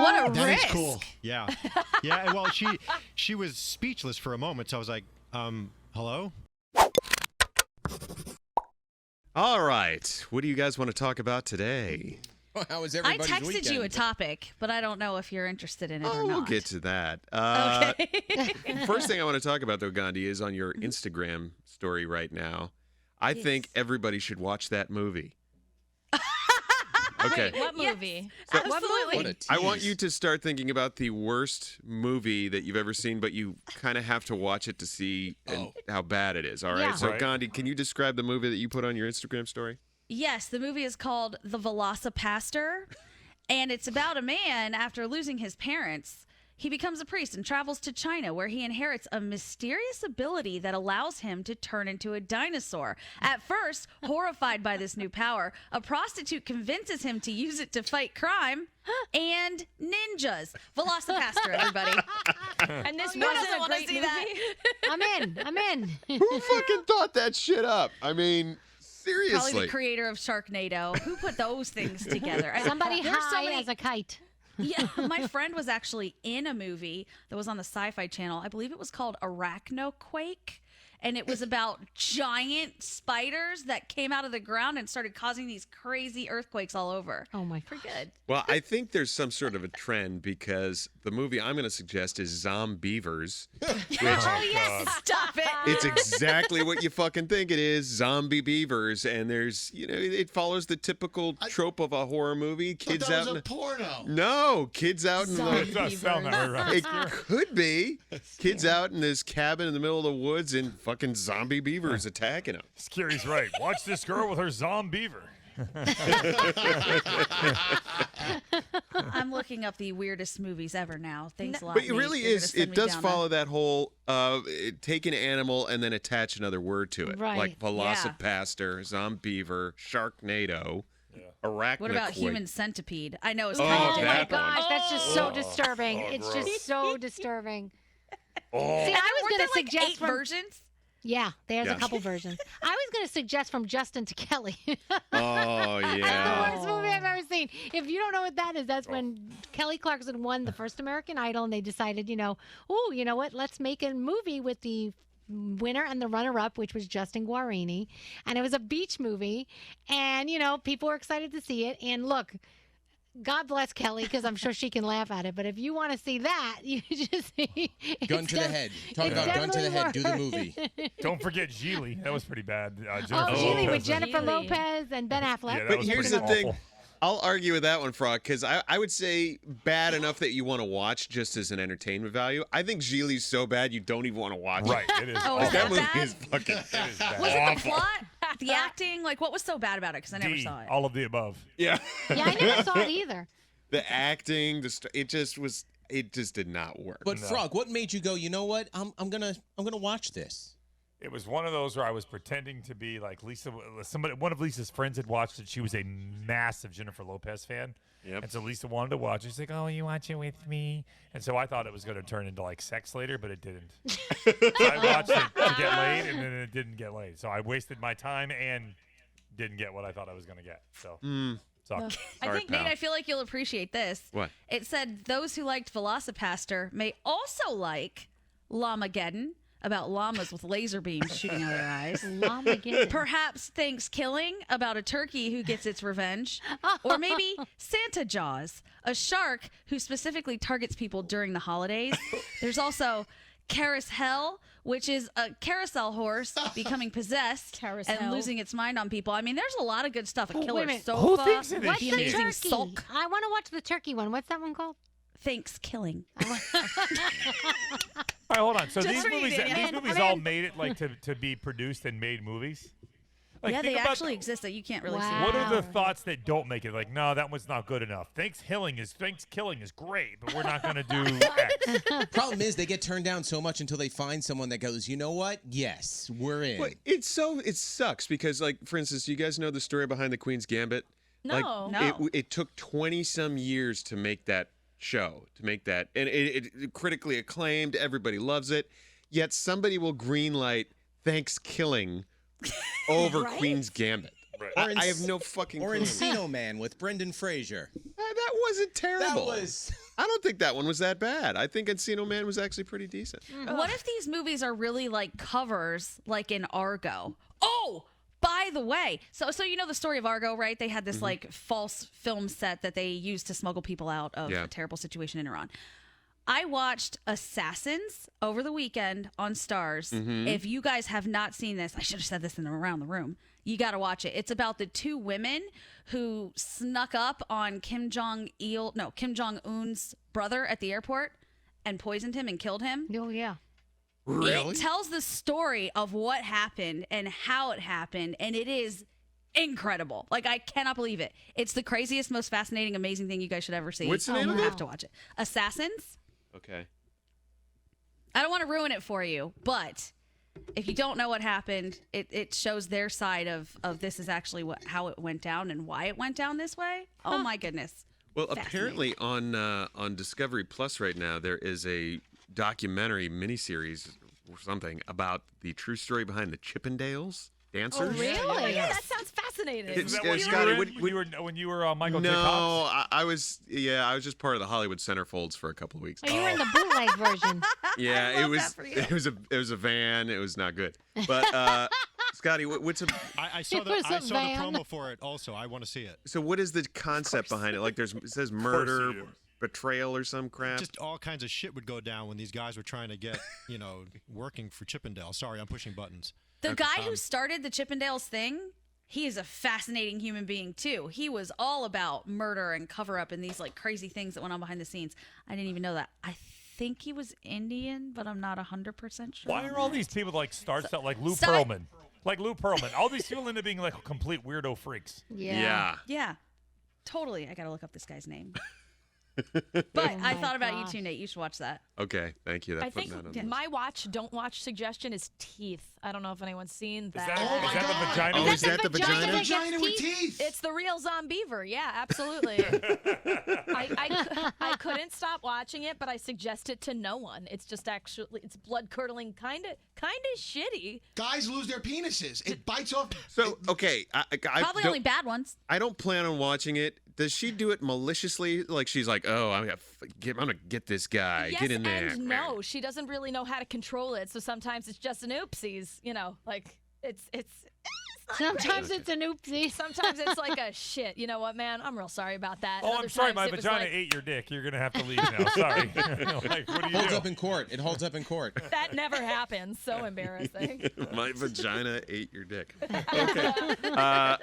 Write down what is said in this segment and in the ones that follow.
What a That risk. is cool. Yeah. Yeah, well, she was speechless for a moment, so I was like, hello? All right. What do you guys want to talk about today? How was I everybody's texted weekend? you a topic, but I don't know if you're interested in it or not. We'll get to that. Okay. First thing I want to talk about, though, Gandhi, is on your Instagram story right now. I think everybody should watch that movie. Okay. Wait, what movie? Yes, What absolutely. movie? What a tease. I want you to start thinking about the worst movie that you've ever seen, but you kind of have to watch it to see how bad it is, all right? Yeah. So, Right. Gandhi, can you describe the movie that you put on your Instagram story? Yes, the movie is called The Velocipaster, and it's about a man after losing his parents. He becomes a priest and travels to China, where he inherits a mysterious ability that allows him to turn into a dinosaur. At first, horrified by this new power, a prostitute convinces him to use it to fight crime and ninjas. Velocipaster, everybody. And this Who wasn't doesn't a wanna great see movie. that? I'm in. Who fucking thought that shit up? I mean, Probably seriously. the creator of Sharknado. Who put those things together? And Somebody there's so high many- as a kite. Yeah, my friend was actually in a movie that was on the Sci-Fi Channel. I believe it was called Arachnoquake, and it was about giant spiders that came out of the ground and started causing these crazy earthquakes all over. Oh my Pretty god. good. Well, I think there's some sort of a trend because the movie I'm going to suggest is Zombievers. Oh yes, stop it. It's exactly what you fucking think it is, zombie beavers. And there's, it follows the typical trope of a horror movie. Kids that out was in a porno. No, kids out in It the does sound that way, right? It could be. Kids out in this cabin in the middle of the woods and fucking zombie beavers attacking them. Scary's right. Watch this girl with her zombiever. I'm looking up the weirdest movies ever now. Thanks a lot. But it Nate. really You're gonna is. send It me does down follow that whole take an animal and then attach another word to it. Right. Like Velocipaster, Zombiever, Sharknado, Arachnoquake. What about Human Centipede? I know it's Oh, kind Oh of my that different. one. gosh, that's just so Oh. disturbing. Oh, It's gross. just so disturbing. Oh. See, I was Weren't going there to like suggest 8 from versions? Yeah, there's Yeah. a couple versions. I was going to suggest from Justin to Kelly. Oh, That's the yeah. worst movie I've ever seen. If you don't know what that is, that's when Kelly Clarkson won the first American Idol, and they decided, you know what? Let's make a movie with the winner and the runner-up, which was Justin Guarini, and it was a beach movie, and people were excited to see it. And look, God bless Kelly, because I'm sure she can laugh at it. But if you want to see that, you just see Gun to the head. Talk about gun to the head. Do the movie. Don't forget Geely. That was pretty bad. Oh, Jennifer Geely with Lopez. Jennifer Geely. Lopez and Ben Affleck. Yeah, that But was here's pretty the thing. awful. I'll argue with that one, Frog, because I would say bad enough that you want to watch just as an entertainment value. I think Geely's so bad you don't even want to watch Right. it. It is. Oh, awful. is That that movie bad? is fucking. It is bad. Was it the Awful. plot? The acting? Like, what was so bad about it? Because I never D, saw it. all of the above. Yeah. Yeah, I never saw it either. The acting, it just did not work. But No. Frog, what made you go? You know what? I'm gonna watch this. It was one of those where I was pretending to be like Lisa. One of Lisa's friends had watched it. She was a massive Jennifer Lopez fan. Yep. And so Lisa wanted to watch it. She's like, "Oh, you watch it with me?" And so I thought it was going to turn into like sex later, but it didn't. So I watched it to get laid, and then it didn't get laid. So I wasted my time and didn't get what I thought I was going to get. So sucked. I Sorry, think, pal. Nate, I feel like you'll appreciate this. What? It said those who liked Velocipaster may also like Llamageddon, about llamas with laser beams shooting out of their eyes. Llamageddon. Perhaps Thanksgiving, about a turkey who gets its revenge. Or maybe Santa Jaws, a shark who specifically targets people during the holidays. There's also Carousel, which is a carousel horse becoming possessed Carousel. and losing its mind on people. I mean, there's a lot of good stuff. A wait a killer minute. sofa. Who thinks of this What's shit? the Amazing turkey? sulk. I want to watch the turkey one. What's that one called? Thanksgiving. All right, hold on. So Just these read movies, it. these movies all made it like to be produced and made movies. Like, Yeah, think they about actually exist that you can't really see. Wow. What are the thoughts that don't make it? Like, no, that one's not good enough. Thanksgiving is great, but we're not going to do X. Problem is, they get turned down so much until they find someone that goes, you know what? Yes, we're in. Well, it sucks because, like, for instance, you guys know the story behind the Queen's Gambit? No. No. It took 20-some years to make that show, and it critically acclaimed. Everybody loves it. Yet somebody will greenlight Thanksgiving over Queen's Gambit. Right. I have no fucking Or clue. Encino Man with Brendan Fraser. That wasn't terrible. That was. I don't think that one was that bad. I think Encino Man was actually pretty decent. What if these movies are really like covers, like in Argo? Oh, by the way, so you know the story of Argo, right? They had this like false film set that they used to smuggle people out of a terrible situation in Iran. I watched Assassins over the weekend on Stars. If you guys have not seen this, I should have said this in Around the Room. You got to watch it. It's about the two women who snuck up on Kim Jong-un's brother at the airport and poisoned him and killed him. Oh, yeah. Really? It tells the story of what happened and how it happened, and it is incredible. Like, I cannot believe it. It's the craziest, most fascinating, amazing thing you guys should ever see. What's the name of You it? have to watch it. Assassins. Okay. I don't want to ruin it for you, but if you don't know what happened, it shows their side of this is actually how it went down and why it went down this way. Oh my goodness. Well, apparently on Discovery Plus right now there is a documentary miniseries or something about the true story behind the Chippendales dancers. Oh, really? Yeah. That sounds fascinating. It's- Is that what Scotty, you were in when you were Michael J. No, Cox? I was just part of the Hollywood Centerfolds for a couple of weeks. Oh, you were in the bootleg version. Yeah, I it love was that for you. it was a van. It was not good. But Scotty, what's I saw It the was a van. promo for it. Also, I want to see it. so what is the concept behind it? Like it says murder, you do. betrayal, or some crap. Just all kinds of shit would go down when these guys were trying to get, working for Chippendale. Sorry, I'm pushing buttons. The guy who started the Chippendales thing, he is a fascinating human being too. He was all about murder and cover up and these like crazy things that went on behind the scenes. I didn't even know that. I think he was Indian, but I'm not 100% sure. Why on are all that. these people like star stuff like Lou Sorry. Pearlman? Like Lou Pearlman. All these people end up being like complete weirdo freaks. yeah. Yeah, totally. I gotta look up this guy's name. But I thought about you too, Nate. You should watch that. Okay, thank you. I That's think putting that on. my don't watch suggestion is teeth. I don't know if anyone's seen Is that. that the vagina? Oh, is that the vagina vagina? that gets with teeth? teeth. It's the real Zombeaver. Yeah, absolutely. I couldn't stop watching it, but I suggest it to no one. It's just it's blood curdling, kind of shitty. Guys lose their penises. It bites off. So okay, I Probably don't, only bad ones. I don't plan on watching it. Does she do it maliciously? Like she's like, oh, I'm gonna get this guy. Yes Get in there. and no. She doesn't really know how to control it, so sometimes it's just an oopsies. Like it's not Sometimes great. it's an oopsie. Sometimes it's like a shit. You know what, man? I'm real sorry about that. Oh, And I'm other sorry, times my it was vagina like, ate your dick. You're gonna have to leave now. Sorry. Like, what do you Holds do? up in court. It holds up in court. That never happens. So embarrassing. My vagina ate your dick. Okay.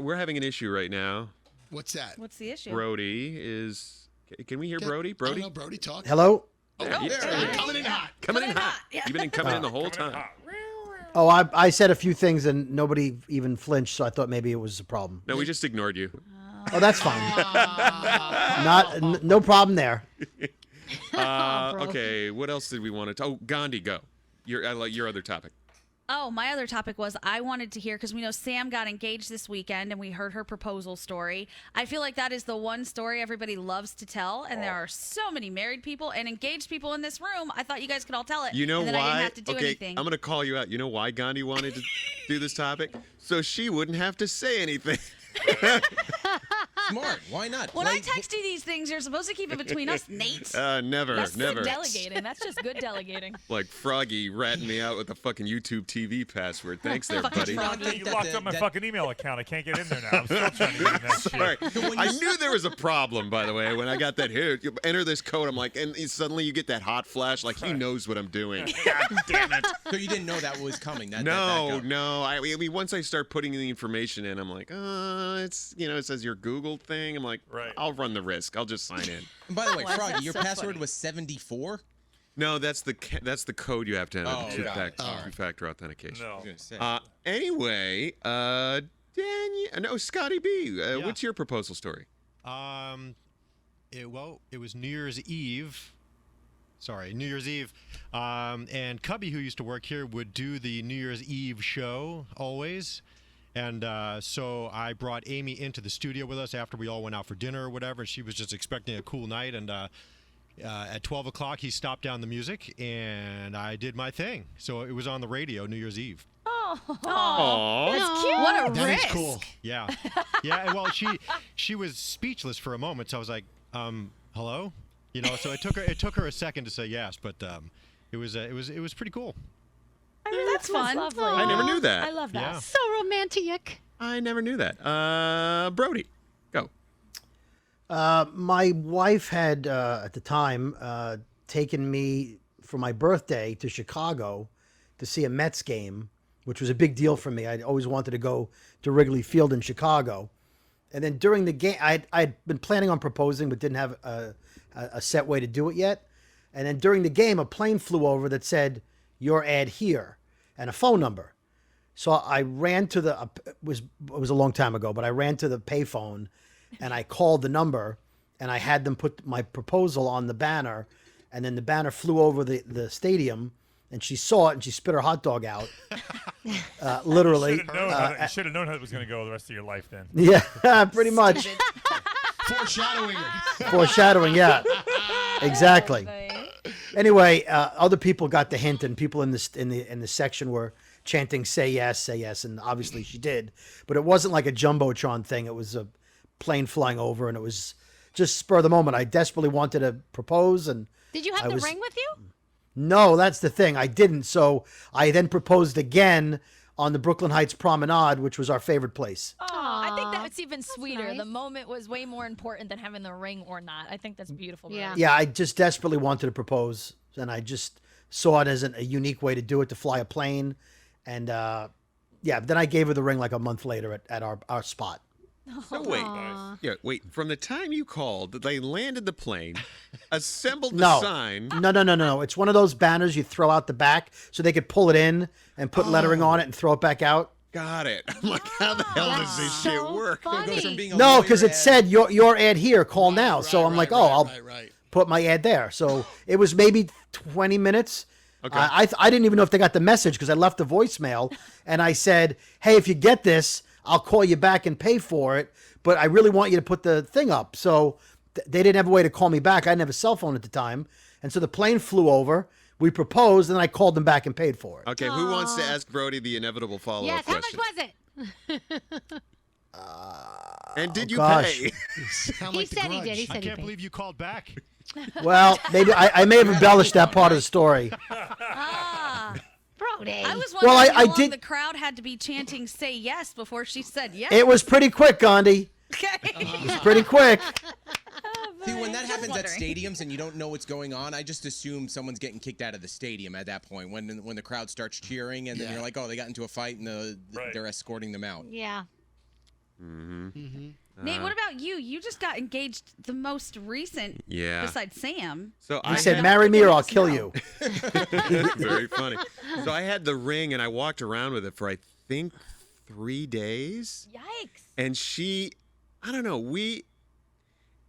We're having an issue right now. What's that? What's the issue? Brody is. Can we hear Brody? I don't Brody, know, Brody talk. Hello? Oh, Yeah, there, yeah. coming in hot. coming in Coming hot. hot, yeah. You've been coming in the whole Coming in time. hot. Oh, I said a few things and nobody even flinched, so I thought maybe it was a problem. No, we just ignored you. Oh, that's fine. No problem there. Okay, what else did we want to talk? Oh, Gandhi, go. Your other topic. Oh, my other topic was I wanted to hear, because we know Sam got engaged this weekend and we heard her proposal story. I feel like that is the one story everybody loves to tell, and there are so many married people and engaged people in this room. I thought you guys could all tell it. You know and then why? I didn't have to do okay, anything. I'm going to call you out. You know why Gandhi wanted to do this topic? So she wouldn't have to say anything. Smart. Why not? When I Play- text you these things, you're supposed to keep it between us, Nate. Never, That's never. good delegating. That's just good delegating. Like Froggy ratting me out with a fucking YouTube TV password. Thanks there, buddy. You locked up my fucking email account. I can't get in there now. I'm still trying to get in that Sorry. shit. I knew there was a problem, by the way, when I got that here. You enter this code, I'm like, and suddenly you get that hot flash, like he knows what I'm doing. God damn it. So you didn't know that was coming. That No, backup. no. I mean, once I start putting the information in, I'm like, it's, it says your Google thing. I'm like, Right. I'll run the risk. I'll just sign in. And by the way, Why is Froggy, that your so password funny? was 74. No, that's the code you have to enter. Oh, the got it. two-factor authentication. No. I was gonna say. Anyway, Scotty B, what's your proposal story? It was New Year's Eve. Sorry, New Year's Eve. And Cubby, who used to work here, would do the New Year's Eve show always. And so I brought Amy into the studio with us after we all went out for dinner or whatever. She was just expecting a cool night. And at 12 o'clock, he stopped down the music, and I did my thing. So it was on the radio New Year's Eve. Aww. That's cute. What a That risk. is cool. Yeah. Yeah. And well, she was speechless for a moment. So I was like, hello, So it took her a second to say yes, but it was pretty cool. I mean, That's fun. Lovely. I never knew that. I love that. Yeah. So romantic. I never knew that. Brody, go. My wife had, at the time, taken me for my birthday to Chicago to see a Mets game, which was a big deal for me. I'd always wanted to go to Wrigley Field in Chicago. And then during the game, I'd been planning on proposing, but didn't have a set way to do it yet. And then during the game, a plane flew over that said, "Your ad here," and a phone number. So I ran to it was a long time ago, but I ran to the payphone and I called the number and I had them put my proposal on the banner, and then the banner flew over the stadium and she saw it and she spit her hot dog out. Literally. You should have known how it was going to go the rest of your life then. Yeah, pretty much. Foreshadowing, yeah. Exactly. Anyway, other people got the hint, and people in the section were chanting say yes," and obviously she did. But it wasn't like a Jumbotron thing. It was a plane flying over, and it was just spur of the moment. I desperately wanted to propose, and Did you have the ring with you? No, that's the thing. I didn't. So I then proposed again on the Brooklyn Heights Promenade, which was our favorite place. Oh, I think that's even That's sweeter. nice. The moment was way more important than having the ring or not. I think that's beautiful. Yeah. Brody. Yeah, I just desperately wanted to propose, and I just saw it as a unique way to do it, to fly a plane. And then I gave her the ring like a month later at our spot. So wait, Aw. wait. From the time you called, they landed the plane, assembled the No. sign. No. It's one of those banners you throw out the back so they could pull it in and put lettering on it and throw it back out. Got it. I'm like, how the hell does this shit so work? funny. It goes from being a No, lawyer because it ad- said your ad here, call now. So I'm like, I'll Right. put my ad there. So it was maybe 20 minutes. Okay. I didn't even know if they got the message because I left a voicemail and I said, "Hey, if you get this, I'll call you back and pay for it. But I really want you to put the thing up." So they didn't have a way to call me back. I didn't have a cell phone at the time. And so the plane flew over. We proposed, and then I called them back and paid for it. Okay, who wants to ask Brody the inevitable follow-up Yes, how much question? was it? And did you gosh. pay? Sound He like The said he Grudge. did. He I said he can't paid. believe you called back. Well, maybe I may have embellished that part of the story. Ah, Brody. I was Well, wondering how I long did- the crowd had to be chanting "say yes" before she said yes. It was pretty quick, Gandhi. Okay. It was pretty quick. See, when that Just happens at wondering. stadiums and you don't know what's going on, I just assume someone's getting kicked out of the stadium at that point when the crowd starts cheering and then Yeah. you're like, oh, they got into a fight and Right. they're escorting them out. Yeah. Nate, what about you? You just got engaged the most recent, Yeah. besides Sam. So He I said, had- "Marry me or I'll kill you." Very funny. So I had the ring and I walked around with it for I think 3 days. Yikes. And I don't know,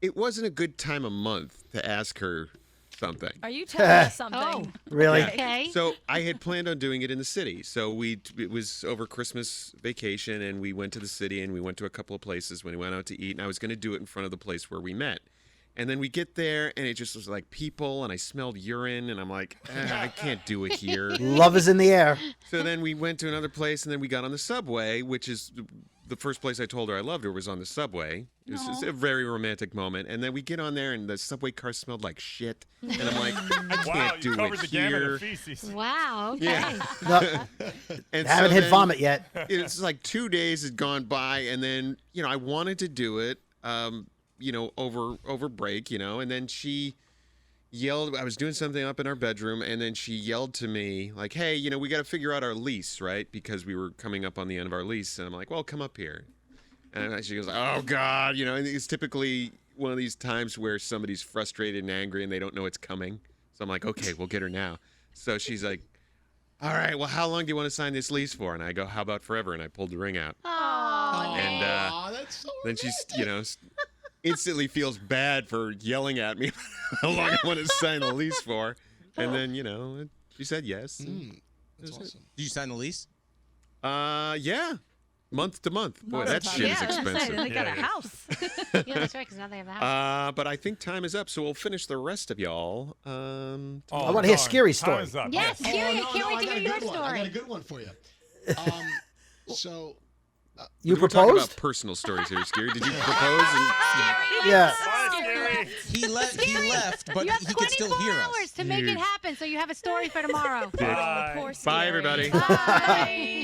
it wasn't a good time of month to ask her something. Are you telling us something? Really? Okay. So I had planned on doing it in the city. So it was over Christmas vacation, and we went to the city, and we went to a couple of places when we went out to eat, and I was going to do it in front of the place where we met. And then we get there, and it just was like people, and I smelled urine, and I'm like, I can't do it here. Love is in the air. So then we went to another place, and then we got on the subway, which is the first place I told her I loved her was on the subway. It was just a very romantic moment. And then we get on there, and the subway car smelled like shit. And I'm like, I can't Wow, do you covered it the gamut here. of feces. Wow. Okay. Yeah. No, And haven't so hit then vomit yet. It's like 2 days had gone by, and then I wanted to do it, over break, and then she yelled. I was doing something up in our bedroom, and then she yelled to me like, "Hey, we got to figure out our lease, right? Because we were coming up on the end of our lease." And I'm like, "Well, come up here." And she goes, "Oh God," and it's typically one of these times where somebody's frustrated and angry and they don't know it's coming. So I'm like, "Okay, we'll get her now." So she's like, "All right, well, how long do you want to sign this lease for?" And I go, "How about forever?" And I pulled the ring out. Oh, And Aw, that's so then she's, instantly feels bad for yelling at me how long I want to sign the lease for. And then, she said yes. That's awesome. Did you sign the lease? Yeah. Month to month. Boy, Month that to shit is Yeah, I was gonna say, expensive. they got Yeah, a it is. house. yeah, that's right. Because now they have the house. But I think time is up, so we'll finish the rest of y'all. Oh, I wanna hear darn. Scary Time story. is up. Yes. Oh, Scary. no, I can't wait I to got hear a your good one. I got a story. good one for you. So You We're talking about proposed? personal stories here, Scary. Did you propose? Yeah. Bye, Scary. He left, but You have he could 24 still hear hours us. to make it happen, so you have a story for tomorrow. Bye. Bye, everybody. Bye.